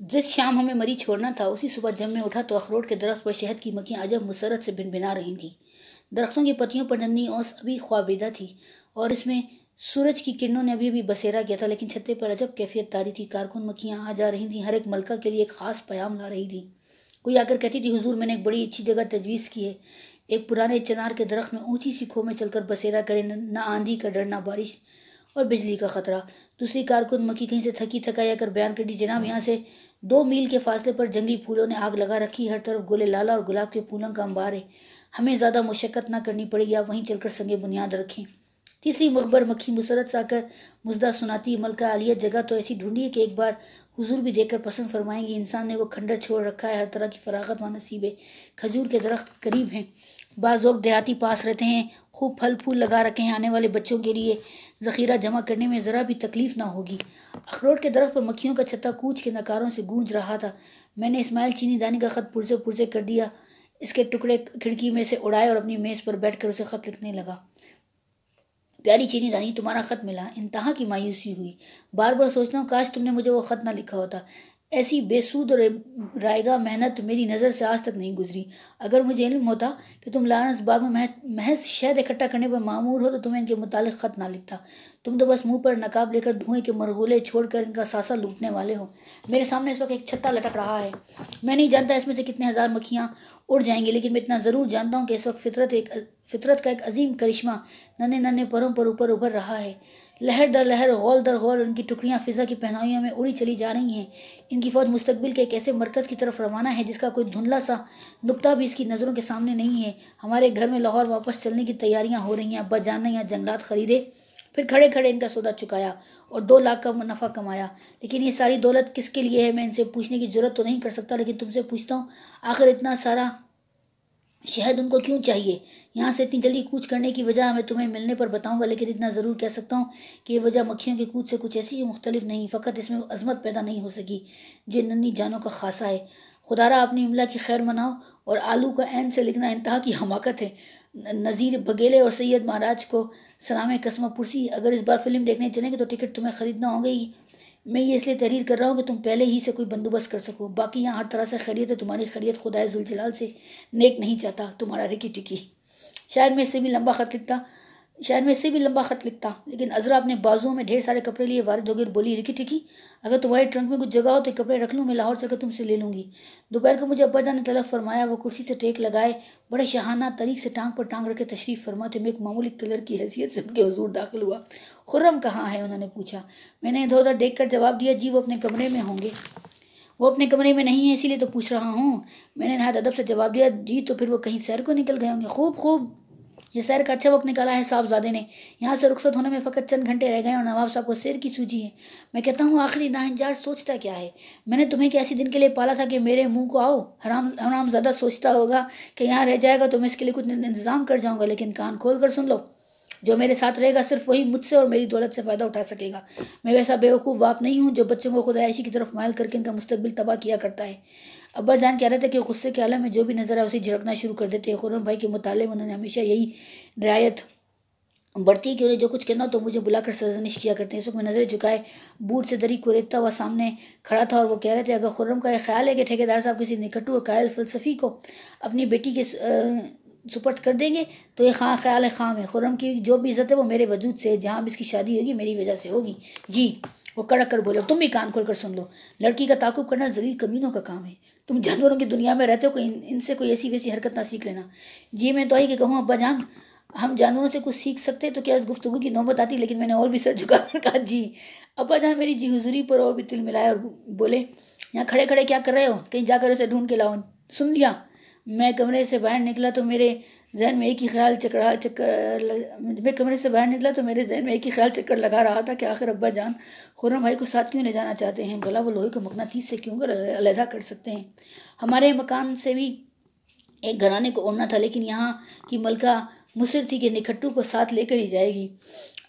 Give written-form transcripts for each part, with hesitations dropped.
जिस शाम हमें मरी छोड़ना था उसी सुबह जब मैं उठा तो अखरोट के दरख्त पर शहद की मक्खियाँ अजब मुसरत से भिनभिना रही थीं। दरख्तों की पत्तियों पर नन्ही ओस अभी ख्वाबेदा थी और इसमें सूरज की किरणों ने अभी अभी बसेरा किया था, लेकिन छत्ते पर अजब कैफियत तारी थी। कारकुन मक्खियाँ आ जा रही थीं, हर एक मलका के लिए एक खास प्याम ला रही थी। कोई आकर कहती थी, हुजूर मैंने एक बड़ी अच्छी जगह तजवीज़ की है, एक पुराने चिनार के दरख्त में ऊंची सी खो में चलकर बसेरा करें, न आंधी का डर, न बारिश और बिजली का खतरा। दूसरी कारकुन मक्खी कहीं से थकी थकाई आकर बयान कर दी, जनाब यहाँ से 2 मील के फासले पर जंगली फूलों ने आग लगा रखी, हर तरफ गोले लाला और गुलाब के फूलों का अंबार है, हमें ज़्यादा मुशक्कत ना करनी पड़ेगी, आप वहीं चलकर संगे बुनियाद रखें। तीसरी मुखबर मक्खी मुसरत से आकर मुजदा सुनाती, मलका आलिया जगह तो ऐसी ढूंढी है कि एक बार हुजूर भी देखकर पसंद फरमाएंगे। इंसान ने वो खंडर छोड़ रखा है, हर तरह की फरागत व नसीब है। खजूर के दरख्त करीब हैं, बाज़ लोग देहाती पास रहते हैं, खूब फल फूल लगा रखे हैं, आने वाले बच्चों के लिए ज़ख़ीरा जमा करने में ज़रा भी तकलीफ ना होगी। अखरोट के दरख्त पर मक्खियों का छत्ता कूच के नकारों से गूंज रहा था। मैंने इस्माइल चीनी दानी का ख़त पुरसे पुरसे कर दिया, इसके टुकड़े खिड़की में से उड़ाए और अपनी मेज़ पर बैठकर उसे ख़त लिखने लगा। प्यारी चीनी दानी, तुम्हारा ख़त मिला, इंतहा की मायूसी हुई। बार बार सोचता हूँ काश तुमने मुझे वो ख़त ना लिखा होता। ऐसी बेसूद और रायगा मेहनत मेरी नज़र से आज तक नहीं गुजरी। अगर मुझे इल्म होता कि तुम लारेंस बाग में महज शहद इकट्ठा करने पर मामूर हो तो तुम्हें इनके मुतालिक ख़त ना लिखता। तुम तो बस मुंह पर नकाब लेकर धुएं के मरगुले छोड़कर इनका सासा लूटने वाले हो। मेरे सामने इस वक्त एक छत्ता लटक रहा है, मैं नहीं जानता इसमें से कितने हज़ार मक्खियाँ उड़ जाएंगी, लेकिन मैं इतना ज़रूर जानता हूँ कि इस वक्त फितरत का एक अजीम करिश्मा नन्हे नन्हे परों पर ऊपर उभर रहा है। लहर दर लहर, गौल दर गौल उनकी टुकड़ियाँ फिजा की पहनाइयों में उड़ी चली जा रही हैं। इनकी फौज मुस्तकबिल के एक ऐसे मरकज़ की तरफ रवाना है जिसका कोई धुंधला सा नुक्ता भी इसकी नज़रों के सामने नहीं है। हमारे घर में लाहौर वापस चलने की तैयारियां हो रही हैं। अब्बा जान ने यहाँ जंगलात खरीदे, फिर खड़े खड़े इनका सौदा चुकाया और 2 लाख का मुनाफा कमाया। लेकिन ये सारी दौलत किसके लिए है, मैं इनसे पूछने की जरूरत तो नहीं कर सकता, लेकिन तुमसे पूछता हूँ, आखिर इतना सारा शहद उनको क्यों चाहिए? यहाँ से इतनी जल्दी कूच करने की वजह मैं तुम्हें मिलने पर बताऊंगा, लेकिन इतना ज़रूर कह सकता हूँ कि ये वजह मक्खियों के कूच से कुछ ऐसी मुख्तलिफ नहीं, फ़कत इसमें अजमत पैदा नहीं हो सकी जो नन्ही जानों का खासा है। खुदारा अपनी इमला की खैर मनाओ, और आलू का ऐन से लिखना इंतहा की हमाकत है। नज़ीर बघेले और सैयद महाराज को सलाम कसमा पुरसी, अगर इस बार फिल्म देखने चलेंगे तो टिकट तुम्हें ख़रीदना होगा ही। मैं ये इसलिए तहरीर कर रहा हूँ कि तुम पहले ही से कोई बंदोबस्त कर सको। बाकी यहाँ हर तरह से खैरियत है, तुम्हारी खैरियत खुदाए जुलजलाल से नेक नहीं चाहता। तुम्हारा रिकी टिकी। शायद मैं इससे भी लंबा ख़त लिखता, लेकिन अजरा अपने बाजुओं में ढेर सारे कपड़े लिए वारिद हो गई, बोली, रिकी टिकी, अगर तुम्हारे ट्रंक में कुछ जगह हो तो कपड़े रख लूँ, मैं लाहौर चलकर तुमसे ले लूँगी। दोपहर को मुझे अब्बा जान ने तलब फरमाया। वो कुर्सी से टेक लगाए बड़े शाहाना तरीक से टांग पर टांग रखे तशरीफ़ फरमाते। मैं एक मामूली कलर की हैसियत से उनके हुजूर दाखिल हुआ। खुर्रम कहाँ है, उन्होंने पूछा। मैंने इधर उधर देख कर जवाब दिया, जी वो अपने कमरे में होंगे। वो अपने कमरे में नहीं है इसीलिए तो पूछ रहा हूँ। मैंने नहायत अदब से जवाब दिया, जी तो फिर वो कहीं सैर को निकल गए होंगे। खूब खूब, ये सैर का अच्छा वक्त निकाला है साहबजादे ने। यहाँ से रुखसत होने में फ़कत चंद घंटे रह गए और नवाब साहब को सैर की सूझी है। मैं कहता हूँ आखिरी नाइंजार सोचता क्या है? मैंने तुम्हें क्या ऐसे दिन के लिए पाला था कि मेरे मुंह को आओ? हराम ज़्यादा सोचता होगा कि यहाँ रह जाएगा तो मैं इसके लिए कुछ इंतज़ाम कर जाऊँगा, लेकिन कान खोल कर सुन लो, जो मेरे साथ रहेगा सिर्फ वही मुझसे और मेरी दौलत से फ़ायदा उठा सकेगा। मैं वैसा बेवकूफ़ बाप नहीं हूँ जो बच्चों को खुदाइशी की तरफ मायल करके इनका मुस्तकबिल तबाह किया करता है। अब्बा जान कह रहे थे कि गुस्से के आलम में जो भी नजर आए उसे झड़कना शुरू कर देते हैं। खुर्रम भाई के मुताले में उन्होंने हमेशा यही रियायत बढ़ती कि उन्हें जो कुछ कहना तो मुझे बुलाकर सरजनिश किया करते हैं। इस वक्त मैं नजरें झुकाए बूट से दरी कुरेदता हुआ सामने खड़ा था और वो कह रहे थे, अगर खुर्रम का यह ख्याल है कि ठेकेदार साहब किसी निकटू और कायल फलसफी को अपनी बेटी के सुपर्द कर देंगे तो ये ख्याल है खाम है। खुर्रम की जो भी इज्जत है वो मेरे वजूद से, जहाँ भी इसकी शादी होगी मेरी वजह से होगी। जी, वो कड़क कर बोले, तुम भी कान खोल कर सुन लो, लड़की का ताकुब करना जलील कमीनों का काम है। तुम जानवरों की दुनिया में रहते हो, कोई इनसे कोई ऐसी वैसी हरकत ना सीख लेना। जी मैं तो आई कि कहूँ अब्बा जान, हम जानवरों से कुछ सीख सकते तो क्या इस गुफ्तगू की नौबत आती, लेकिन मैंने और भी सर झुका कर कहा, जी। अब्बा जान मेरी जी हुजूरी पर और भी तिल मिलाया और बोले, यहाँ खड़े खड़े क्या कर रहे हो? कहीं जाकर उसे ढूंढ के लाओ। सुन लिया? मैं कमरे से बाहर निकला तो मेरे जहन में एक ही ख्याल चक्कर लगा रहा था कि आखिर अब्बा जान खुर्रम भाई को साथ क्यों ले जाना चाहते हैं? भला वो लोहे को मकनातीस से क्यों कर अलहदा कर सकते हैं? हमारे मकान से भी एक घराने को ओढ़ना था, लेकिन यहाँ की मलका मुसिर थी कि निखट्टू को साथ लेकर ही जाएगी।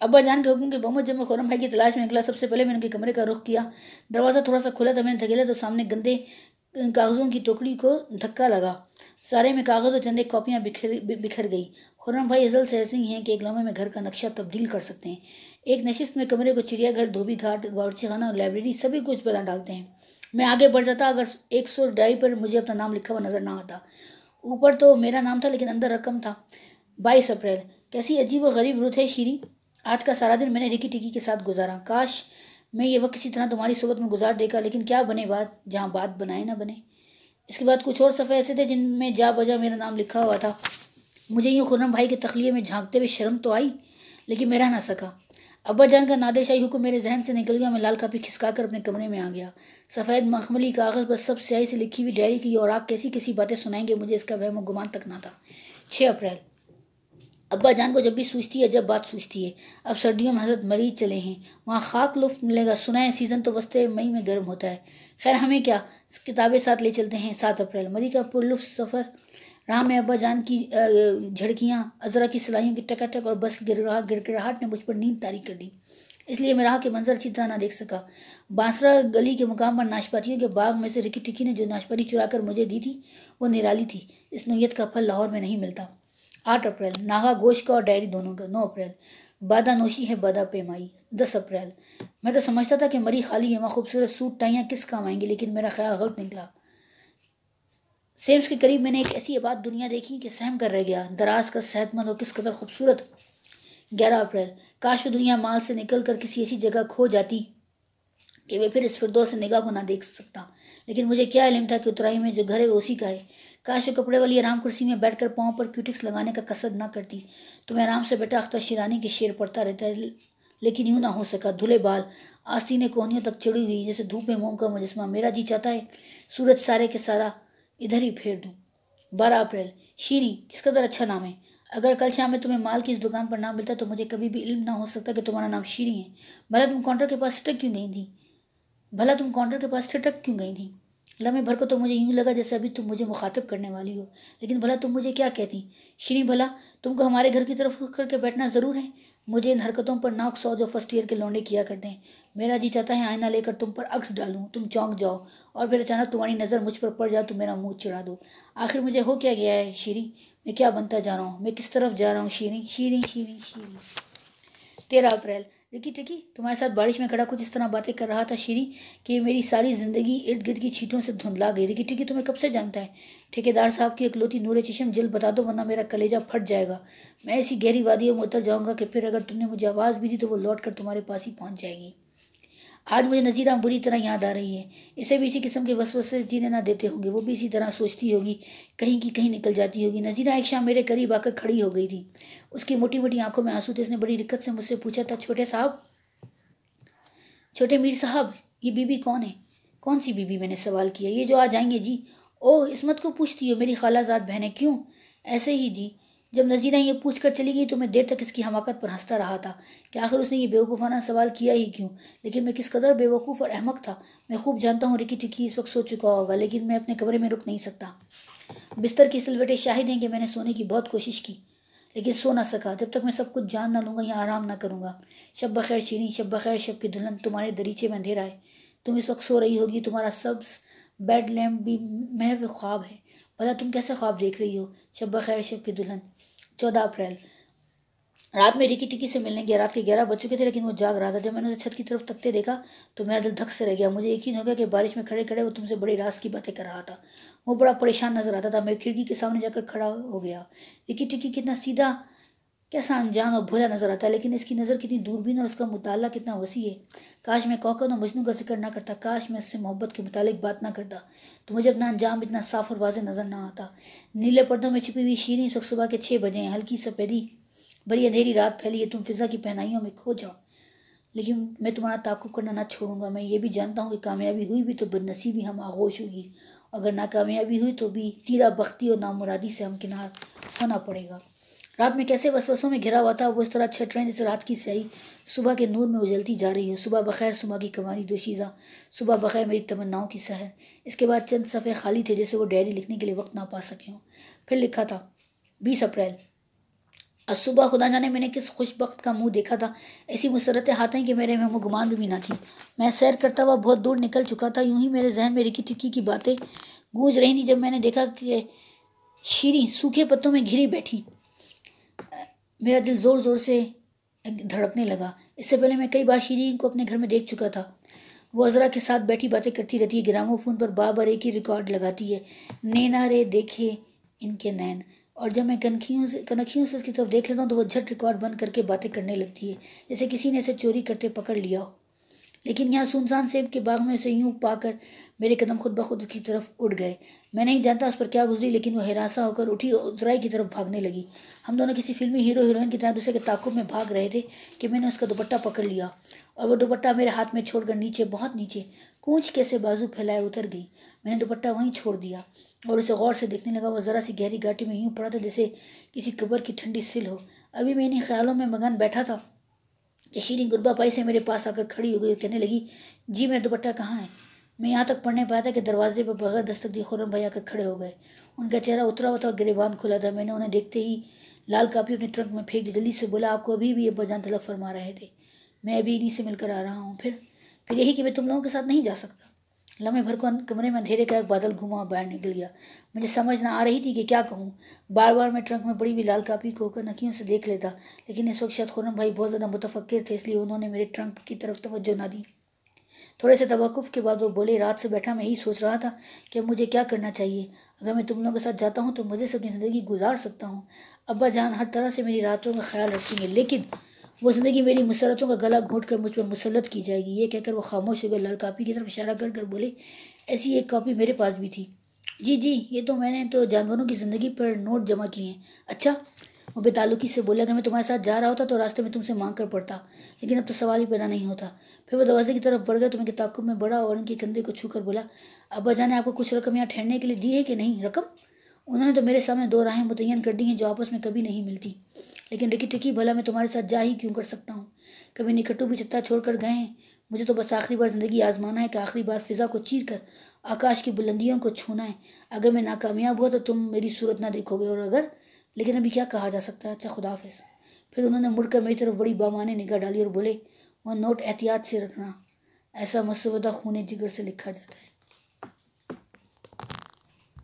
अब्बा जान के हुक्म के बमूद जब मैं खुर्रम भाई की तलाश में निकला, सबसे पहले मैंने उनके कमरे का रुख किया। दरवाज़ा थोड़ा सा खुला था, मैंने धकेला तो सामने गंदे कागज़ों की टोकरी को धक्का लगा। सारे में कागज़ और चंद एक कॉपियाँ बिखर गई। खुर्रम भाई अज़ल से ऐसे ही हैं कि एक लम्हे में घर का नक्शा तब्दील कर सकते हैं। एक नशिस्त में कमरे को चिड़ियाघर, धोबी घाट, बावर्ची खाना और लाइब्रेरी सभी कुछ बना डालते हैं। मैं आगे बढ़ जाता अगर 100 डायरी पर मुझे अपना नाम लिखा हुआ नज़र ना आता। ऊपर तो मेरा नाम था लेकिन अंदर रकम था। 22 अप्रैल। कैसी अजीब व गरीब रुत है शीरी। आज का सारा दिन मैंने रिकी टिकी के साथ गुजारा। काश मैं ये वक्त किसी तरह तुम्हारी सोबत में गुजार देगा, लेकिन क्या बने बात जहाँ बात बनाए ना बने। इसके बाद कुछ और सफ़े ऐसे थे जिनमें जा बजा मेरा नाम लिखा हुआ था। मुझे यूँ खुर्रम भाई के तखलिए में झांकते हुए शर्म तो आई, लेकिन मैं रह ना सका। अब्बा जान का नादिरशाही हुक्म मेरे जहन से निकल गया। मैं लाल कापी खिसका कर अपने कमरे में आ गया। सफ़ेद मखमली कागज़ पर सब स्याही से लिखी हुई डायरी की और आग कैसी कैसी बातें सुनाएंगे, मुझे इसका वहम गुमान तक ना था। 6 अप्रैल। अब्बा जान को जब भी सूझती है जब बात सूझती है। अब सर्दियों में हज़रत मरीज चले हैं, वहाँ खाक लुफ्त मिलेगा। सुना है सीज़न तो वस्ते मई में गर्म होता है। खैर हमें क्या, किताबें साथ ले चलते हैं। 7 अप्रैल। मरी का पुरलुफ्त सफ़र। राह में अब्बा जान की झड़कियाँ, अजरा की सिलाइयों की टकाटक और बस की गिड़गिड़ाहट ने मुझ पर नींद तारी कर दी, इसलिए मैं राह के मंजर अच्छी तरह ना देख सका। बांसरा गली के मुकाम पर नाशपातियों के बाग में से रिकी टिकी ने जो नाशपाती चुरा कर मुझे दी थी वो निराली थी। इस नोयत का फल लाहौर में नहीं मिलता। 8 अप्रैल। नागा गोश्त का और डायरी दोनों का। 9 अप्रैल। बादा नोशी है बादा पेमाई। 10 अप्रैल। मैं तो समझता था कि मरी खाली है, वहाँ खूबसूरत सूट टाइयाँ किस काम आएंगी, लेकिन मेरा ख्याल गलत निकला। सेम्स के करीब मैंने एक ऐसी आबाद दुनिया देखी कि सहम कर रह गया। दराज का, सेहतमंद और किस कदर खूबसूरत। 11 अप्रैल। काश वो दुनिया माल से निकल कर किसी ऐसी जगह खो जाती कि वे फिर इस फिरदौस से निगाह को ना देख सकता, लेकिन मुझे क्या इल्म था कि उतराई में जो घर है वो उसी का है। काश वो कपड़े वाली आराम कुर्सी में बैठकर पाँव पर क्यूटिक्स लगाने का कसद ना करती तो मैं आराम से बैठा अख्तर शिरानी के शेर पढ़ता रहता है, लेकिन यूँ ना हो सका। धुले बाल, आस्तीनें कोहनियों तक चढ़ी हुई जैसे धूप में मोम का मुजस्मा। मेरा जी चाहता है सूरज सारे के सारा इधर ही फेर दूँ। 12 अप्रैल। शीरी, किस कदर अच्छा नाम है। अगर कल शाम में तुम्हें माल की इस दुकान पर नाम मिलता तो मुझे कभी भी इल्म ना हो सकता कि तुम्हारा नाम शीरी है। भला तुम काउंटर के पास ठिठक क्यों गई थी। लम्हे भर को तो मुझे यूं लगा जैसे अभी तुम मुझे मुखातिब करने वाली हो, लेकिन भला तुम मुझे क्या कहती शीरी। भला तुमको हमारे घर की तरफ रुख करके बैठना ज़रूर है। मुझे इन हरकतों पर नाक सौ जो फर्स्ट ईयर के लौंडे किया करते हैं। मेरा जी चाहता है आईना लेकर तुम पर अक्स डालूं, तुम चौंक जाओ और फिर अचानक तुम्हारी नज़र मुझ पर पड़ जाए तो मेरा मुंह चिढ़ा दो। आखिर मुझे हो क्या गया है शीरी, मैं क्या बनता जा रहा हूँ, मैं किस तरफ जा रहा हूँ शीरी शीरी शीरी शीरी। 13 अप्रैल। रिकी टिकी तुम्हारे साथ बारिश में खड़ा कुछ इस तरह बातें कर रहा था शीरी कि मेरी सारी जिंदगी इर्द गिर्द की छींटों से धुंधला गई। रिकी टिकी तुम्हें कब से जानता है। ठेकेदार साहब की इकलौती नूरे चश्म जल्द बता दो वरना मेरा कलेजा फट जाएगा। मैं ऐसी गहरी वादियों में उतर जाऊंगा कि फिर अगर तुमने मुझे आवाज़ भी दी तो वो लौट कर तुम्हारे पास ही पहुंच जाएगी। आज मुझे नज़ीरा बुरी तरह याद आ रही है। इसे भी इसी किस्म के वसवसे जीने ना देते होंगे। वो भी इसी तरह सोचती होगी, कहीं की कहीं निकल जाती होगी। नज़ीरा एक शाम मेरे करीब आकर खड़ी हो गई थी। उसकी मोटी मोटी आंखों में आंसू थे। उसने बड़ी दिक्कत से मुझसे पूछा था, छोटे मीर साहब ये बीबी कौन है। कौन सी बीबी, मैंने सवाल किया। ये जो आ जाएंगे जी। ओह, इसमत को पूछती हो, मेरी खालाजाद बहन है। क्यों। ऐसे ही जी। जब नज़ीरा ये पूछ कर चली गई तो मैं देर तक इसकी हमाकत पर हंसता रहा था कि आखिर उसने ये बेवकूफ़ाना सवाल किया ही क्यों। लेकिन मैं किस कदर बेवकूफ़ और अहमक था मैं खूब जानता हूँ। रिकी टिकी इस वक्त सो चुका होगा, लेकिन मैं अपने कमरे में रुक नहीं सकता। बिस्तर की सिलवटें शाहिद हैं कि मैंने सोने की बहुत कोशिश की लेकिन सो ना सका। जब तक मैं सब कुछ जान ना लूँगा या आराम ना करूँगा। शब बखैर शीरी, शब बखैर शब की दुल्हन। तुम्हारे दरीचे में अंधेरा है, तुम इस वक्त सो रही होगी। तुम्हारा सब्ज बेड लैम्प भी महव ख्वाब है। भला तुम कैसे ख्वाब देख रही हो। शब बखैर शब की दुल्हन। 14 अप्रैल। रात में रिकी टिकी से मिलने गया। रात के 11 बज चुके थे लेकिन वो जाग रहा था। जब मैंने उसे छत की तरफ तकते देखा तो मेरा दिल धक से रह गया। मुझे यकीन हो गया कि बारिश में खड़े खड़े वो तुमसे बड़ी राज की बातें कर रहा था। वो बड़ा परेशान नजर आता था। मैं खिड़की के सामने जाकर खड़ा हो गया। रिकी टिकी कितना सीधा, कैसा अनजान और भोला नजर आता है, लेकिन इसकी नज़र कितनी दूरबीन और उसका मुताला कितना वसी है। काश मैं कौकब और मजनू का जिक्र ना करता, काश मैं इससे मोहब्बत के मुतालिक बात ना करता तो मुझे अपना अंजाम इतना साफ और वाज़ेह नज़र ना आता। नीले पर्दों में छुपी हुई शीरी इस वक्त सुबह के 6 बजे हैं। हल्की सफेदी बड़ी अंधेरी रात फैली है। तुम फिजा की पहनाइयों में खो जाओ, लेकिन मैं तुम्हारा ताक़ुब करना ना छोड़ूंगा। मैं ये भी जानता हूँ कि कामयाबी हुई भी तो बदनसीबी हम आगोश होगी, अगर नाकामयाबी हुई तो भी तीरा बख्ती और नामुरादी से हमकिनार होना पड़ेगा। रात में कैसे वसवसों में घिरा हुआ था वो इस तरह छट रहे जैसे रात की स्याही सुबह के नूर में उजलती जा रही हो। सुबह बखैर सुबह की कवानी दोशीज़ा, सुबह बखैर मेरी तमन्नाओं की सहर। इसके बाद चंद सफ़े खाली थे जैसे वो डायरी लिखने के लिए वक्त ना पा सके हों। फिर लिखा था 20 अप्रैल। आज सुबह खुदा जाने मैंने किस खुशबख्त का मुंह देखा था। ऐसी मुसरतें हाथें कि मेरे में गुमान भी ना थी। मैं सैर करता हुआ बहुत दूर निकल चुका था। यूं ही मेरे जहन में रिकी टिक्की की बातें गूंज रही थी जब मैंने देखा कि शीरी सूखे पत्तों में घिरी बैठी। मेरा दिल जोर जोर से धड़कने लगा। इससे पहले मैं कई बार शीरी को अपने घर में देख चुका था। वो अजरा के साथ बैठी बातें करती रहती है, ग्रामोफोन पर बार बार एक ही रिकॉर्ड लगाती है, नैना रे देखे इनके नैन। और जब मैं कनखियों से उसकी तरफ देख लेता हूँ तो वो झट रिकॉर्ड बंद करके बातें करने लगती है, जैसे किसी ने इसे चोरी करते पकड़ लिया हो। लेकिन यहाँ सुनसान सेब के बाग में उसे यूं पाकर मेरे कदम खुद ब खुद की तरफ उड़ गए। मैं नहीं जानता उस पर क्या गुजरी, लेकिन वो हिरासा होकर उठी और उतराई की तरफ भागने लगी। हम दोनों किसी फिल्मी हीरो हीरोइन की तरह दूसरे के ताकुब में भाग रहे थे कि मैंने उसका दुपट्टा पकड़ लिया और वो दुपट्टा मेरे हाथ में छोड़कर नीचे, बहुत नीचे, कूंच कैसे बाजू फैलाए उतर गई। मैंने दुपट्टा वहीं छोड़ दिया और उसे गौर से देखने लगा। वो ज़रा सी गहरी घाटी में यूं पड़ा था जैसे किसी कब्र की ठंडी सिल हो। अभी मैं इन्हीं ख्यालों में मगन बैठा था कि शीरी गुरबा पाई से मेरे पास आकर खड़ी हो गई और कहने लगी, जी मेरा दुपट्टा कहाँ है। मैं यहाँ तक पढ़ने पाया था कि दरवाजे पर बगैर दस्तक दिए खुर्रम भाई आकर खड़े हो गए। उनका चेहरा उतरा हुआ था और गिरेबान खुला था। मैंने उन्हें देखते ही लाल कापी अपने ट्रंक में फेंक दी। जल्दी से बोला, आपको अभी भी अब्बाजान तलब फरमा रहे थे। मैं अभी इन्हीं से मिलकर आ रहा हूँ। फिर यही कि मैं तुम लोगों के साथ नहीं जा सकता। लम्हे भर को कमरे में अंधेरे का एक बादल घुमा और बाहर निकल गया। मुझे समझ ना आ रही थी कि क्या कहूँ। बार बार मैं ट्रंक में पड़ी हुई लाल कापी को कनखियों से देख लेता, लेकिन इस वक्त शायद खुर्रम भाई बहुत ज़्यादा मुतफक्किर थे, इसलिए उन्होंने मेरे ट्रंक की तरफ तवज्जो ना दी। थोड़े से तवक्कुफ के बाद वो बोले, रात से बैठा मैं यही सोच रहा था कि अब मुझे क्या करना चाहिए। अगर मैं तुम लोगों के साथ जाता हूँ तो मज़े से अपनी ज़िंदगी गुजार सकता हूँ। अब्बा जान हर तरह से मेरी रातों का ख्याल रखेंगे, लेकिन वो ज़िंदगी मेरी मुसरतों का गला घोंट कर मुझ पर मुसल्लत की जाएगी। ये कहकर वो खामोश हो गए। लाल कापी की तरफ इशारा कर कर बोले, ऐसी एक कॉपी मेरे पास भी थी। जी जी, ये तो मैंने तो जानवरों की ज़िंदगी पर नोट जमा किए हैं। अच्छा, वो बेताल्लुकी से बोला, कि मैं तुम्हारे साथ जा रहा होता तो रास्ते में तुमसे मांग कर पड़ता, लेकिन अब तो सवाल ही पैदा नहीं होता। फिर वो दरवाजे की तरफ बढ़ गया तो मैं ताक़ुब में बढ़ा और उनके कंधे को छूकर बोला, अब्बा जान ने आपको कुछ रकम यहाँ ठहरने के लिए दी है कि नहीं। रकम? उन्होंने तो मेरे सामने दो राहें मुतय्यन कर दी हैं जो आपस में कभी नहीं मिलती। लेकिन रिकी टिकी, भला मैं तुम्हारे साथ जा ही क्यों कर सकता हूँ। कभी निकटू भी छत्ता छोड़ कर गए हैं। मुझे तो बस आखिरी बार ज़िंदगी आजमाना है कि आखिरी बार फ़िज़ा को चीर कर आकाश की बुलंदियों को छूना है। अगर मैं नाकामयाब हुआ तो तुम मेरी सूरत ना देखोगे, और अगर, लेकिन अभी क्या कहा जा सकता है। अच्छा, खुदा हाफिज़। फिर उन्होंने मुड़कर मेरी तरफ बड़ी बामाने निगाह डाली और बोले, वह नोट एहतियात से रखना, ऐसा मसवदा खूने जिगर से लिखा जाता है।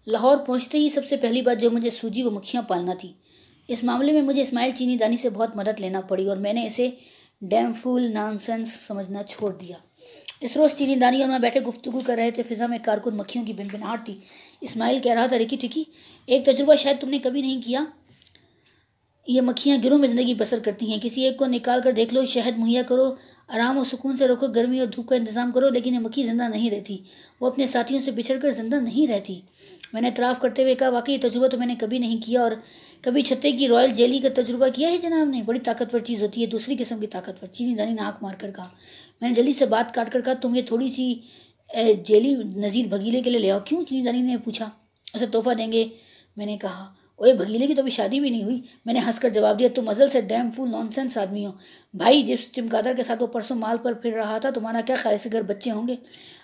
लाहौर पहुंचते ही सबसे पहली बात जो मुझे सूझी वो मक्खियाँ पालना थी। इस मामले में मुझे इस्माइल चीनी दानी से बहुत मदद लेना पड़ी और मैंने इसे डैम फूल नॉनसेंस समझना छोड़ दिया। इस रोज़ चीनी दानी और मैं बैठे गुफ्तगू कर रहे थे। फिज़ा में कारकुन मक्खियों की भिनभिनाहट थी। इस्माइल कह रहा था, रिकी टिकी, एक तजुर्बा शायद तुमने कभी नहीं किया। ये मक्खियाँ गिरोह में ज़िंदगी बसर करती हैं। किसी एक को निकाल कर देख लो, शहद मुहैया करो, आराम और सुकून से रखो, गर्मी और धूप का इंतज़ाम करो, लेकिन ये मक्खी ज़िंदा नहीं रहती। वो अपने साथियों से बिछड़ कर ज़िंदा नहीं रहती। मैंने इतराफ़ करते हुए कहा, वाकई ये तजुर्बा तो मैंने कभी नहीं किया। और कभी छत्ते की रॉयल जेली का तजुर्बा किया है जनाब ने? बड़ी ताकतवर चीज़ होती है, दूसरी किस्म की ताकतवर। चीनी दानी ने आँख मार कर कहा। मैंने जल्दी से बात काट कर कहा, तुम ये थोड़ी सी जेली नज़ीर भगीले के लिए ले आओ। क्यों? चीनी दानी ने पूछा। उसे तोहफा देंगे, मैंने कहा। ओए, भगीले की तो अभी शादी भी नहीं हुई, मैंने हंसकर जवाब दिया। तुम अज़ल से डैम फूल नॉनसेंस आदमी हो भाई। जिस चमगादड़ के साथ वो परसों माल पर फिर रहा था, तुम्हारा क्या ख्याल से घर बच्चे होंगे?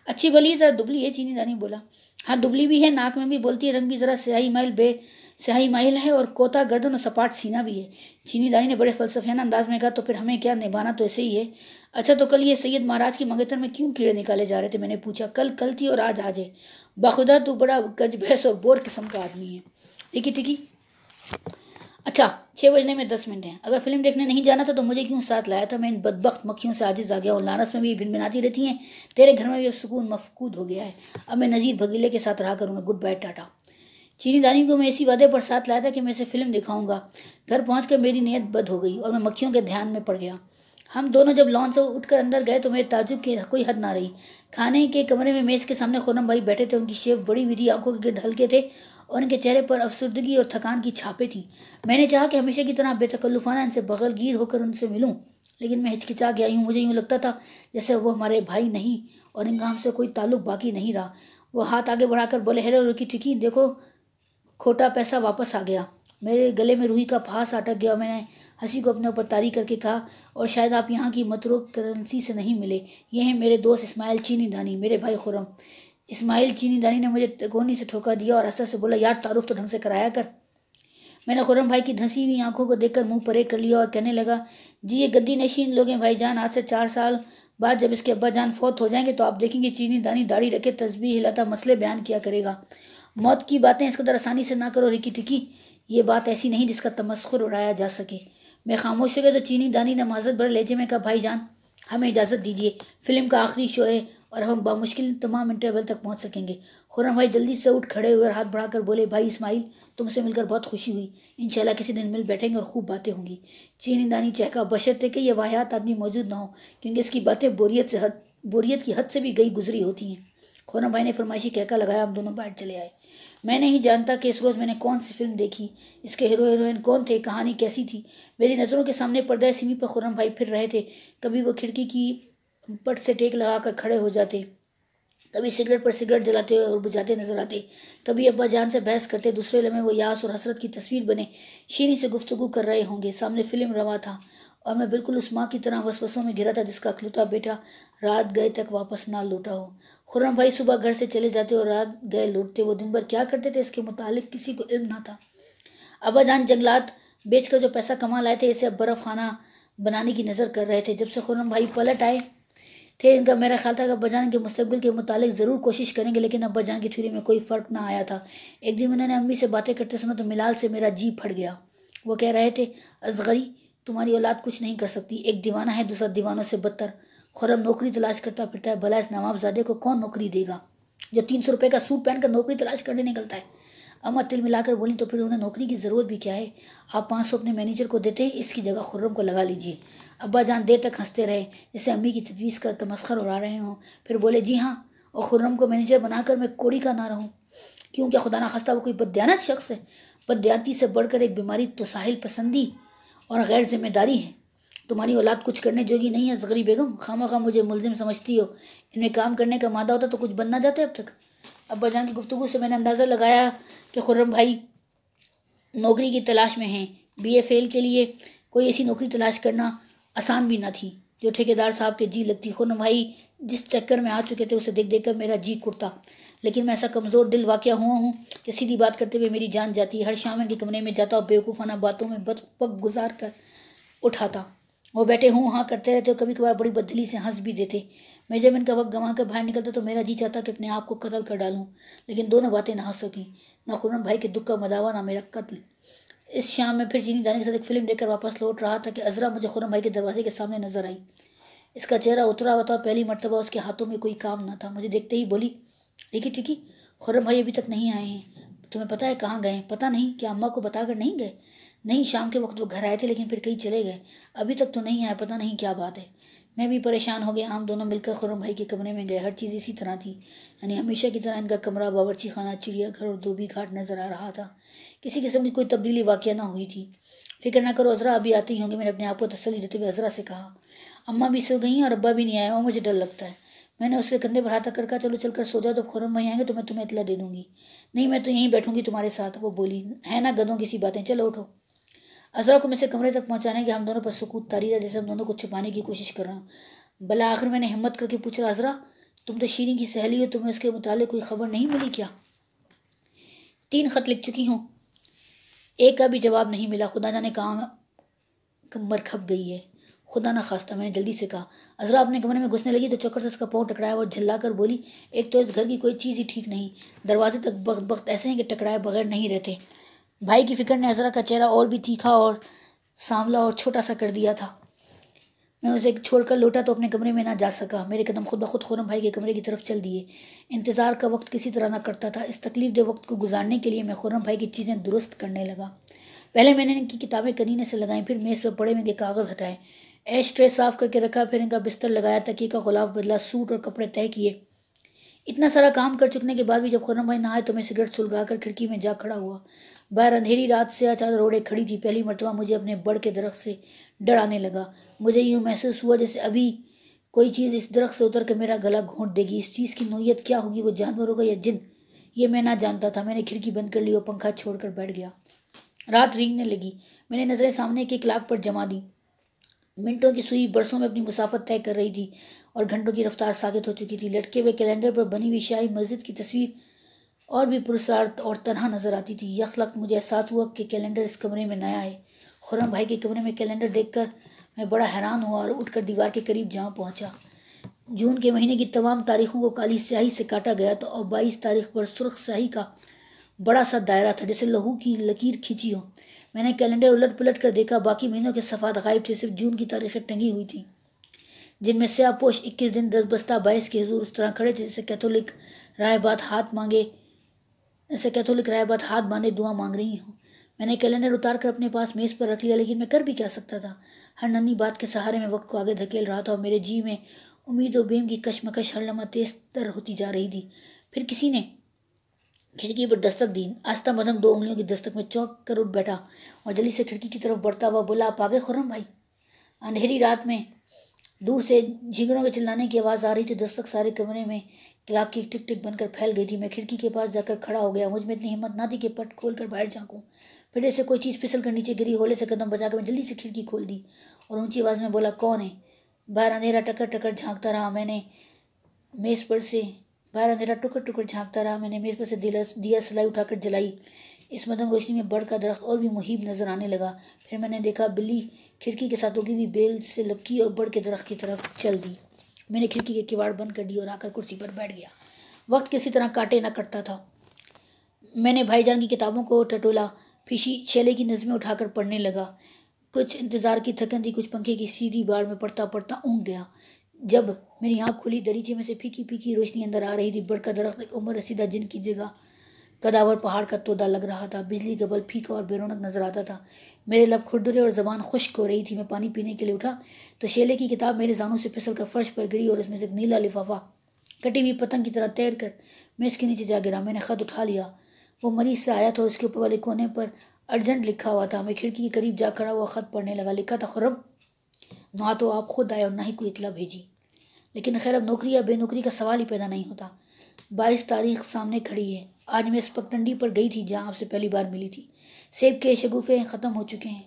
अच्छी भली है, ज़रा दुबली है, चीनी दानी बोला। हाँ, दुबली भी है, नाक में भी बोलती है, रंग भी ज़रा स्याही माइल है, और कोता गर्दन और सपाट सीना भी है। चीनी दानी ने बड़े फलसफियाना अंदाज में कहा, तो फिर हमें क्या, निभाना तो ऐसे ही है। अच्छा, तो कल ये सैयद महाराज की मंगेतर में क्यों कीड़े निकाले जा रहे थे? मैंने पूछा। कल थी और आज है। बाखुदा तू बड़ा गज भैंस और बोर किस्म का आदमी है। टिकी टिकी, अच्छा, 6 बजने में 10 मिनट हैं। अगर फिल्म देखने नहीं जाना था तो मुझे क्यों साथ लाया था? मैं इन बदबख्त मक्खियों से आजिज़ आ गया हूँ। लानस में भी भिनभिनाती रहती हैं। तेरे घर में भी सुकून मफकूद हो गया है। अब मैं नज़ीर भगीले के साथ रहा करूँगा। Good bye, tata. चीनी दानी को मैं इसी वादे पर साथ लाया था कि मैं इसे फिल्म दिखाऊंगा। घर पहुंचकर मेरी नीयत बद हो गई और मैं मक्खियों के ध्यान में पड़ गया। हम दोनों जब लॉन से उठकर अंदर गए तो मेरे ताज्जुब की कोई हद ना रही। खाने के कमरे में मेज़ के सामने खुर्रम भाई बैठे थे। उनकी शेव बड़ी हुई थी, आंखों के गिर्द हल्के थे और उनके चेहरे पर अफसरदगी और थकान की छापें थीं। मैंने चाहा कि हमेशा की तरह बेतकल्लुफ़ाना इनसे बगलगीर होकर उनसे मिलूं, लेकिन मैं हिचकिचा गया यूँ। मुझे यूँ लगता था जैसे वो हमारे भाई नहीं और इनका हमसे कोई ताल्लुक बाकी नहीं रहा। वो हाथ आगे बढ़ाकर बोले, हेलो रिकी टिकी, देखो खोटा पैसा वापस आ गया। मेरे गले में रूही का फांस अटक गया। मैंने हंसी को अपने ऊपर तारी करके कहा, और शायद आप यहाँ की मतरूक करेंसी से नहीं मिले। ये हैं मेरे दोस्त इस्माइल चीनी दानी, मेरे भाई खुर्रम। इस्माइल चीनी दानी ने मुझे तगोनी से ठोका दिया और आस्ता से बोला, यार तारुफ तो ढंग से कराया कर। मैंने खुर्रम भाई की धंसी हुई आंखों को देखकर मुंह परे कर लिया और कहने लगा, जी ये गद्दी नशीन लोग हैं भाईजान। आज से 4 साल बाद जब इसके अब्बा जान फौत हो जाएंगे तो आप देखेंगे चीनी दानी दाढ़ी रखे तस्बीह हिलाता मसले बयान किया करेगा। मौत की बातें इस कदर आसानी से ना करो रिकी टिकी, ये बात ऐसी नहीं जिसका तमस्खुर उड़ाया जा सके। मैं खामोश हो गया तो चीनी दानी ने माजरत भरे लहजे में कहा, भाईजान हमें इजाज़त दीजिए, फिल्म का आखिरी शो है और हम बामुश्किल तमाम इंटरवल तक पहुंच सकेंगे। खुर्रम भाई जल्दी से उठ खड़े हुए और हाथ बढ़ाकर बोले, भाई इस्माइल तुमसे मिलकर बहुत खुशी हुई, इंशाल्लाह किसी दिन मिल बैठेंगे और खूब बातें होंगी। चीनी दानी चहका, बशर्ते कि यह वाहियात आदमी मौजूद ना हो, क्योंकि इसकी बातें बोरियत की हद से भी गई गुजरी होती हैं। खुर्रम भाई ने फरमाइशी कहका लगाया। हम दोनों बैठ चले आए। मैं नहीं जानता कि इस रोज़ मैंने कौन सी फिल्म देखी, इसके हीरो हीरोइन कौन थे, कहानी कैसी थी। मेरी नज़रों के सामने पर्दा सिमी पर खुर्रम भाई फिर रहे थे। कभी वो खिड़की की पट से टेक लगाकर खड़े हो जाते, कभी सिगरेट पर सिगरेट जलाते और बुझाते नजर आते, कभी अब्बा जान से बहस करते। दूसरे लम्हे वो यास और हसरत की तस्वीर बने शीनी से गुफ्तगू कर रहे होंगे। सामने फिल्म रवा था और मैं बिल्कुल उस माँ की तरह वसवसों में घिरा था जिसका अकलौता बेटा रात गए तक वापस ना लौटा हो। खुर्रम भाई सुबह घर से चले जाते और रात गए लौटते। वो दिन भर क्या करते थे इसके मुतालिक किसी को इल्म ना था। अब्बा जान जंगलात बेचकर जो पैसा कमा लाए थे इसे अब बर्फ खाना बनाने की नज़र कर रहे थे। जब से खुर्रम भाई पलट आए थे इनका मेरा ख्याल था कि अब्बा जान के मुस्तकबिल के मुतालिक ज़रूर कोशिश करेंगे, लेकिन अब्बा जान की थ्योरी में कोई फ़र्क ना आया था। एक दिन मैंने अम्मी से बातें करते सुना तो मिलाल से मेरा जी फट गया। वो कह रहे थे, असगरी तुम्हारी औलाद कुछ नहीं कर सकती, एक दीवाना है दूसरा दीवानों से बदतर। खुर्रम नौकरी तलाश करता फिरता है, भला इस नवाबजादे को कौन नौकरी देगा जो 300 रुपये का सूट पहनकर नौकरी तलाश करने निकलता है। अम्मा तिल मिलाकर बोली, तो फिर उन्हें नौकरी की ज़रूरत भी क्या है, आप 500 अपने मैनेजर को देते हैं, इसकी जगह खुर्रम को लगा लीजिए। अब्बा जान देर तक हंसते रहे जैसे अम्मी की तजवीज़ का तमस्खर उड़ा रहे हों। फिर बोले, जी हाँ, और खुर्रम को मैनेजर बनाकर मैं कोड़ी का ना रहूँ। क्यों, क्या खुदा ना खास्ता वो कोई बददियानत शख्स है? बददियानती से बढ़कर एक बीमारी तो साहिल पसंदी और गैर जिम्मेदारी है। तुम्हारी औलाद कुछ करने जोगी नहीं है ज़गरी बेगम, खामखा मुझे मुलजिम समझती हो। इनमें काम करने का मादा होता तो कुछ बनना जाते अब तक। अब्बा जान की गुफ्तगू से मैंने अंदाज़ा लगाया कि खुर्रम भाई नौकरी की तलाश में हैं। बीए फेल के लिए कोई ऐसी नौकरी तलाश करना आसान भी ना थी जो ठेकेदार साहब के जी लगती। खुर्रम भाई जिस चक्कर में आ चुके थे उसे देख देख कर मेरा जी कुड़ता, लेकिन मैं ऐसा कमज़ोर दिल वाक़या हुआ हूँ कि सीधी बात करते हुए मेरी जान जाती। हर शाम इनके कमरे में जाता और बेवकूफ़ाना बातों में वक्त गुजार कर उठाता। वो बैठे हूँ हाँ करते रहते और कभी कभार बड़ी बददिली से हंस भी देते। मैं जब इनका वक्त गंवा कर बाहर निकलता तो मेरा जी चाहता कि अपने आप को कत्ल कर डालूं, लेकिन दोनों बातें ना हो सकी, ना खुर्रम भाई के दुख का मदावा ना मेरा कत्ल। इस शाम में फिर चीनी दानी के साथ एक फिल्म देखकर वापस लौट रहा था कि अजरा मुझे खुर्रम भाई के दरवाजे के सामने नजर आई। इसका चेहरा उतरा हुआ था, पहली मरतबा उसके हाथों में कोई काम ना था। मुझे देखते ही बोली, टिकी टिकी खुर्रम भाई अभी तक नहीं आए हैं, तुम्हें पता है कहाँ गए? पता नहीं, क्या अम्मा को बताकर नहीं गए? नहीं, शाम के वक्त वो घर आए थे लेकिन फिर कहीं चले गए, अभी तक तो नहीं आए, पता नहीं क्या बात है। मैं भी परेशान हो गया। हम दोनों मिलकर खुर्रम भाई के कमरे में गए। हर चीज़ इसी तरह थी, यानी हमेशा की तरह इनका कमरा, बावर्ची खाना, चिड़ियाघर और धोबी घाट नज़र आ रहा था। किसी किस्म की कोई तब्दीली वाक़या ना हुई थी। फिक्र ना करो, अजरा अभी आती होंगी, मैंने अपने आप को तसल्ली देते हुए अजरा से कहा। अम्मा भी सो गई हैं और अब्बा भी नहीं आए और मुझे डर लगता है। मैंने उसके कंधे पर हाथ कर कहा, चलो चलकर सो जाओ, जब खुर्रम भाई आएंगे तो मैं तुम्हें इतला दे दूंगी। नहीं, मैं तो यहीं बैठूंगी तुम्हारे साथ, वो बोली। है ना गधों की सी बातें, चलो उठो। अजरा को मैं से कमरे तक पहुंचाने के हम दोनों पर सुकूत तारी था, जैसे हम दोनों को छुपाने की कोशिश कर रहा हूँ। भला आखिर मैंने हिम्मत करके पूछा, अजरा तुम तो शीरी की सहेली हो, तुम्हें उसके मुतालिक कोई खबर नहीं मिली क्या? 3 खत लिख चुकी हूँ, एक का भी जवाब नहीं मिला। खुदा जाने कहाँ कमर खप गई है। खुदा ना खास्ता, मैंने जल्दी से कहा। अजरा अपने कमरे में घुसने लगी तो चक्कर से उसका पाँव टकराया। वो झल्ला कर बोली, एक तो इस घर की कोई चीज़ ही ठीक नहीं, दरवाजे तक वक्त ऐसे हैं कि टकराए बगैर नहीं रहते। भाई की फिक्र ने अजरा का चेहरा और भी तीखा और सांवला और छोटा सा कर दिया था। मैं उसे छोड़कर लौटा तो अपने कमरे में ना जा सका। मेरे कदम खुद ब खुद खुर्रम भाई के कमरे की तरफ चल दिए। इंतज़ार का वक्त किसी तरह ना करता था। इस तकलीफ दे वक्त को गुजारने के लिए मैं खुर्रम भाई की चीज़ें दुरुस्त करने लगा। पहले मैंने इनकी किताबें कनीने से लगाई, फिर मेज़ पर पड़े हुए कागज़ हटाए, एश ट्रे साफ़ करके रखा, फिर इनका बिस्तर लगाया, तकिए का गुलाफ बदला, सूट और कपड़े तय किए। इतना सारा काम कर चुकने के बाद भी जब खुर्रम भाई ना आए तो मैं सिगरेट सुलगाकर खिड़की में जा खड़ा हुआ। बाहर अंधेरी रात से चादर ओढ़े खड़ी थी। पहली मरतबा मुझे अपने बड़ के दरख्त से डर आने लगा। मुझे यूँ महसूस हुआ जैसे अभी कोई चीज़ इस दरख्त से उतर कर मेरा गला घोंट देगी। इस चीज़ की नोयत क्या होगी, वो जानवर होगा या जिन, ये मैं ना जानता था। मैंने खिड़की बंद कर ली और पंखा छोड़कर बैठ गया। रात रेंगने लगी। मैंने नज़रें सामने के क्लाक पर जमा दी। मिनटों की सुई बरसों में अपनी मुसाफत तय कर रही थी और घंटों की रफ्तार साबित हो चुकी थी। लटके हुए कैलेंडर पर बनी हुई शाही मस्जिद की तस्वीर और भी पुरस्कार और तनहा नजर आती थी। यकलख्त मुझे एहसास हुआ कि कैलेंडर इस कमरे में नया है। खुर्रम भाई के कमरे में कैलेंडर देखकर मैं बड़ा हैरान हुआ और उठकर दीवार के करीब जा पहुंचा। जून के महीने की तमाम तारीखों को काली स्याही से काटा गया तो और 22 तारीख पर सुर्ख स्याही का बड़ा सा दायरा था, जैसे लहू की लकीर खींची हो। मैंने कैलेंडर उलट पुलट कर देखा। बाकी महीनों के सफ़ात गायब थे, सिर्फ जून की तारीखें टंगी हुई थी, जिनमें स्याहपोश 21 दिन 10 बस्ता 22 के हुजूर उस तरह खड़े थे जैसे कैथोलिक राहबात हाथ बांधे दुआ मांग रही हूँ। मैंने कैलेंडर उतार कर अपने पास मेज़ पर रख लिया, लेकिन मैं कर भी क्या सकता था। हर नन्ही बात के सहारे में वक्त को आगे धकेल रहा था और मेरे जी में उम्मीद और बेम की कशमकश हर लम्हा तेज तर होती जा रही थी। फिर किसी ने खिड़की पर दस्तक दी। आस्था मधम 2 उंगलियों की दस्तक में चौंक कर उठ बैठा और जल्दी से खिड़की की तरफ बढ़ता हुआ बोला, आप आ गए खुर्रम भाई। अंधेरी रात में दूर से झींगरों के चिल्लाने की आवाज़ आ रही थी। दस्तक सारे कमरे में क्लाक की टिक टिक बनकर फैल गई थी। मैं खिड़की के पास जाकर खड़ा हो गया। मुझ में इतनी हिम्मत ना थी कि पट खोल कर बाहर झाँकूं। फिर ऐसे कोई चीज़ फिसल कर नीचे गिरी। होले से कदम बचाकर मैं जल्दी से खिड़की खोल दी और ऊंची आवाज़ में बोला, कौन है? बाहर अंधेरा टकर टकर झाँकता रहा। मैंने मेज़ पर से दिया सलाई उठाकर जलाई। इस मदम रोशनी में बड़ का दरख्त और भी मुहीब नजर आने लगा। फिर मैंने देखा बिल्ली खिड़की के साथ उगी हुई बेल से लपकी और बड़ के दरख्त की तरफ चल दी। मैंने खिड़की के किवाड़ बंद कर दी और आकर कुर्सी पर बैठ गया। वक्त किसी तरह काटे न कटता था। मैंने भाईजान की किताबों को टटोला, फिशी शैले की नज़में उठाकर पढ़ने लगा। कुछ इंतज़ार की थकन थी, कुछ पंखे की सीधी बार में पढ़ता पढ़ता ऊँघ गया। जब मेरी आँख खुली, दरीचे में से फीकी फीकी रोशनी अंदर आ रही थी। बड़ का दरख्त एक उम्र रसीदा जिन की जगह कदावर पहाड़ का तोदा लग रहा था। बिजली का बल्ब फीका और बेरौनक नजर आता था। मेरे लब खुरदुरे और ज़बान खुश्क हो रही थी। मैं पानी पीने के लिए उठा तो शैले की किताब मेरे जानों से फिसल कर फर्श पर गिरी और उसमें से एक नीला लिफाफा कटी हुई पतंग की तरह तैर कर मेज़ के नीचे जा गिरा। मैंने ख़त उठा लिया। वो मरीज से आया था और उसके ऊपर वाले कोने पर अर्जेंट लिखा हुआ था। मैं खिड़की के करीब जा खड़ा हुआ ख़त पढ़ने लगा। लिखा था, खुर्रम, ना तो आप खुद आए और ना ही कोई इतला भेजी, लेकिन खैर अब नौकरी या बेनौकरी का सवाल ही पैदा नहीं होता। 22 तारीख सामने खड़ी है। आज मैं इस पगडंडी पर गई थी जहाँ आपसे पहली बार मिली थी। सेब के शगुफे ख़त्म हो चुके हैं।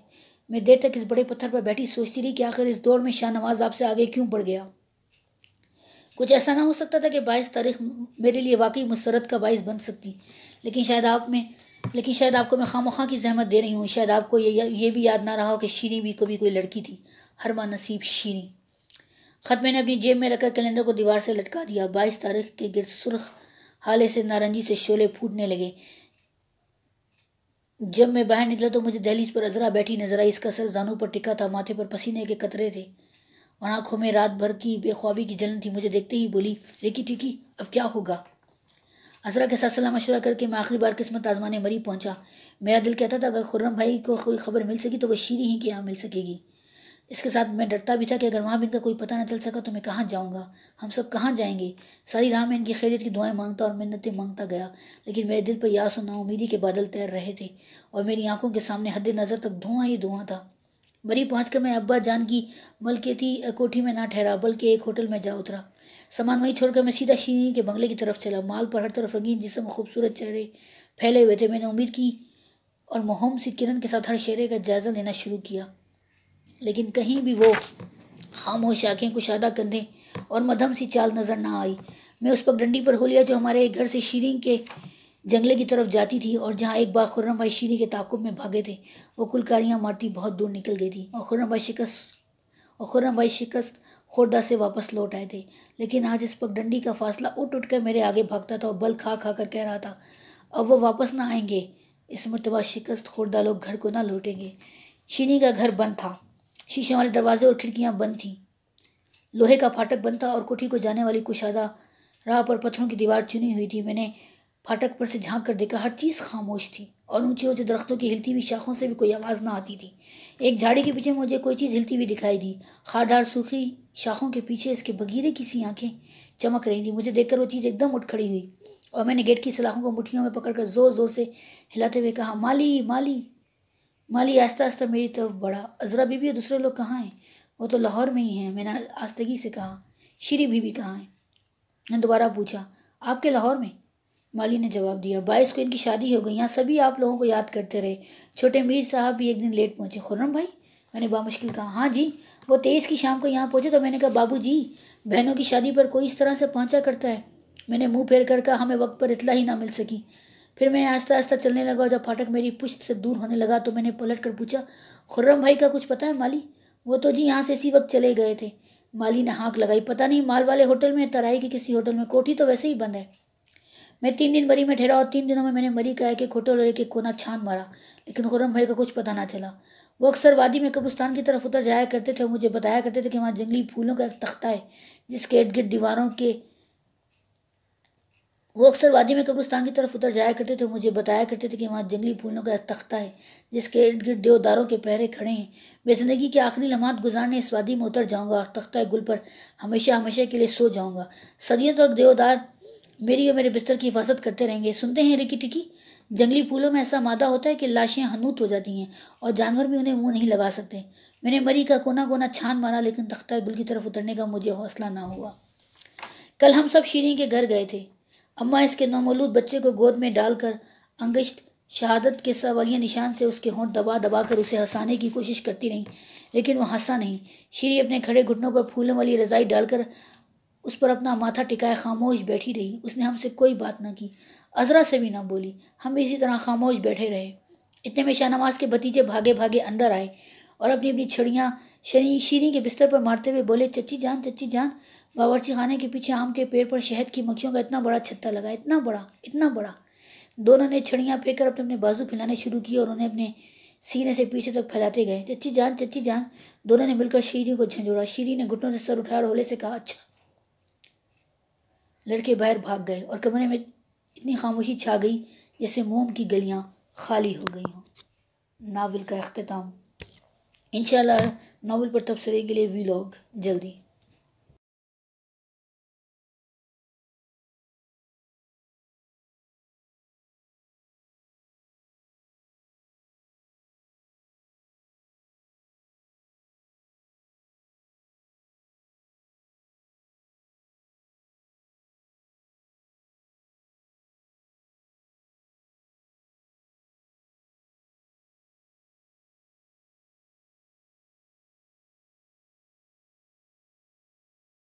मैं देर तक इस बड़े पत्थर पर बैठी सोचती रही कि आखिर इस दौड़ में शाहनवाज आपसे आगे क्यों बढ़ गया। कुछ ऐसा ना हो सकता था कि 22 तारीख मेरे लिए वाकई मुसरत का बाइस बन सकती। लेकिन शायद आपको मैं खामोखा की जहमत दे रही हूँ। शायद आपको ये भी याद ना रहा हो कि शीरी भी कभी कोई लड़की थी। हरमा नसीब शीरी। ख़त मैंने अपनी जेब में रखकर कैलेंडर को दीवार से लटका दिया। 22 तारीख के गिर्द सुर्ख हाले से नारंगी से शोले फूटने लगे। जब मैं बाहर निकला तो मुझे दहलीज पर अजरा बैठी नजर आई। इसका सर जानू पर टिका था, माथे पर पसीने के कतरे थे और आंखों में रात भर की बेख्वाबी की जलन थी। मुझे देखते ही बोली, रिकी टिकी, अब क्या होगा? असरा के साथ सलाह मशवरा करके मैं आखिरी बार किस्मत आजमाने मरी पहुंचा। मेरा दिल कहता था अगर खुर्रम भाई को कोई खबर मिल सकी तो वह शीरी ही के यहाँ मिल सकेगी। इसके साथ मैं डरता भी था कि अगर वहाँ भी इनका कोई पता न चल सका तो मैं कहाँ जाऊँगा, हम सब कहाँ जाएंगे। सारी राह में इनकी खैरियत की दुआएं मांगता और मिन्नतें मांगता गया, लेकिन मेरे दिल पर यास और नाउमीदी के बादल तैर रहे थे और मेरी आंखों के सामने हद नज़र तक धुआं ही धुआं था। मरी पहुँचकर मैं अब्बा जान की मलकियती कोठी में ना ठहरा, बल्कि एक होटल में जा उतरा। सामान वहीं छोड़कर मैं सीधा शीरी के बंगले की तरफ चला। माल पर हर तरफ रंगीन जिस्म, खूबसूरत चेहरे फैले हुए थे। मैंने उम्मीद की और मोहम सी किरण के साथ हर चेहरे का जायज़ा लेना शुरू किया, लेकिन कहीं भी वो खामोश आंखें, कुशादा कंधे और मध्यम सी चाल नजर ना आई। मैं उस पगडंडी पर हो लिया जो हमारे घर से शीरी के जंगले की तरफ जाती थी और जहाँ एक बार खुर्रम भाई शीरी के ताकुब में भागे थे। वो कुलकारियाँ मारती बहुत दूर निकल गई थी और खुर्रम भाई शिकस्त खोरदा से वापस लौट आए थे। लेकिन आज इस पगडंडी का फासला उठ उठ कर मेरे आगे भागता था और बल खा खा कर कह रहा था, अब वो वापस ना आएंगे। इस मरतबा शिकस्त खोरदा लोग घर को ना लौटेंगे। शीरी का घर बंद था। शीशे वाले दरवाजे और खिड़कियां बंद थीं। लोहे का फाटक बंद था और कोठी को जाने वाली कुशादा राह पर पत्थरों की दीवार चुनी हुई थी। मैंने फाटक पर से झांक कर देखा, हर चीज़ खामोश थी और ऊंचे ऊंचे दरख्तों की हिलती हुई शाखों से भी कोई आवाज़ ना आती थी। एक झाड़ी के पीछे मुझे कोई चीज़ हिलती हुई दिखाई दी। खारदार सूखी शाखों के पीछे इसके बगीरे की सी आंखें चमक रही थी। मुझे देखकर वो चीज़ एकदम उठ खड़ी हुई और मैंने गेट की सलाखों को मुट्ठियों में पकड़कर जोर जोर से हिलाते हुए कहा, माली माली। माली आस्ता आस्ता मेरी तरफ बढ़ा। अजरा बीबी और दूसरे लोग कहाँ हैं? वो तो लाहौर में ही हैं, मैंने आस्तगी से कहा। शीरी बीबी कहाँ हैं? मैंने दोबारा पूछा। आपके लाहौर में, माली ने जवाब दिया। 22 को इनकी शादी हो गई। यहाँ सभी आप लोगों को याद करते रहे। छोटे मीर साहब भी एक दिन लेट पहुँचे। खुर्रम भाई, मैंने बामुश्किल कहा। हाँ जी, वो 23 की शाम को यहाँ पहुँचे तो मैंने कहा, बाबू जी, बहनों की शादी पर कोई इस तरह से पहुँचा करता है। मैंने मुंह फेर कर कहा, हमें वक्त पर इतला ही ना मिल सकी। फिर मैं आहिस्ता आहिस्ता चलने लगा और जब फाटक मेरी पुश्त से दूर होने लगा तो मैंने पलट कर पूछा, खुर्रम भाई का कुछ पता है माली? वो तो जी यहाँ से इसी वक्त चले गए थे। माली ने हाँक लगाई, पता नहीं माल वाले होटल में, तराई के किसी होटल में, कोठी तो वैसे ही बंद है। मैं 3 दिन मरी में ठहरा और 3 दिनों में मैंने मरी का एक होटल और एक कोना छान मारा, लेकिन खुर्रम भाई का कुछ पता ना चला। वो अक्सर वादी में कब्रिस्तान की तरफ उतर जाया करते थे और मुझे बताया करते थे कि वहाँ जंगली फूलों का एक तख्ता है जिसके इर्द गिर्द दीवारों के वो अक्सर वादी में कब्रिस्तान की तरफ उतर जाया करते थे। मुझे बताया करते थे कि वहाँ जंगली फूलों का एक तख्ता है जिसके इर्द गिर्द देवदारों के पहरे खड़े हैं। मैं ज़िंदगी के आखिरी लम्हात गुजारने इस वादी में उतर जाऊँगा और तख्ता गुल पर हमेशा हमेशा के लिए सो जाऊँगा। सदियों तक देवदार मेरी और मेरे बिस्तर की हिफाजत करते रहेंगे। सुनते हैं रिकी टिकी, जंगली फूलों में ऐसा मादा होता है कि लाशें हनूत हो जाती हैं और जानवर भी उन्हें मुंह नहीं लगा सकते। मैंने मरी का कोना कोना छान मारा, लेकिन तख्ता गुल की तरफ उतरने का मुझे हौसला ना हुआ। कल हम सब शीरीं के घर गए थे। अम्मा इसके नौमौलूद बच्चे को गोद में डालकर अंगिश्त शहादत के सवालिया निशान से उसके होंठ दबा दबा कर उसे हंसाने की कोशिश करती रही, लेकिन वह हंसा नहीं। शीरी अपने खड़े घुटनों पर फूलों वाली रजाई डालकर उस पर अपना माथा टिकाए खामोश बैठी रही। उसने हमसे कोई बात न की, अजरा से भी ना बोली। हम भी इसी तरह खामोश बैठे रहे। इतने में शाहनवाज के भतीजे भागे भागे अंदर आए और अपनी अपनी छड़ियाँ शीरी के बिस्तर पर मारते हुए बोले, चच्ची जान, बावर्ची खाने के पीछे आम के पेड़ पर शहद की मक्खियों का इतना बड़ा छत्ता लगा, इतना बड़ा। दोनों ने छड़ियाँ फेंक कर अपने अपने बाजू फैलाने शुरू किए और उन्हें अपने सीने से पीछे तक फैलाते गए। चच्ची जान, दोनों ने मिलकर शीरी को झंझोड़ा। शीरी ने घुटनों से सर उठाया और होले से कहा, अच्छा। लड़के बाहर भाग गए और कमरे में इतनी खामोशी छा गई जैसे मोम की गलियां खाली हो गई हों। नावल का अख्तिताम। इंशाल्लाह नावल पर तबसरे के लिए व्लॉग जल्दी।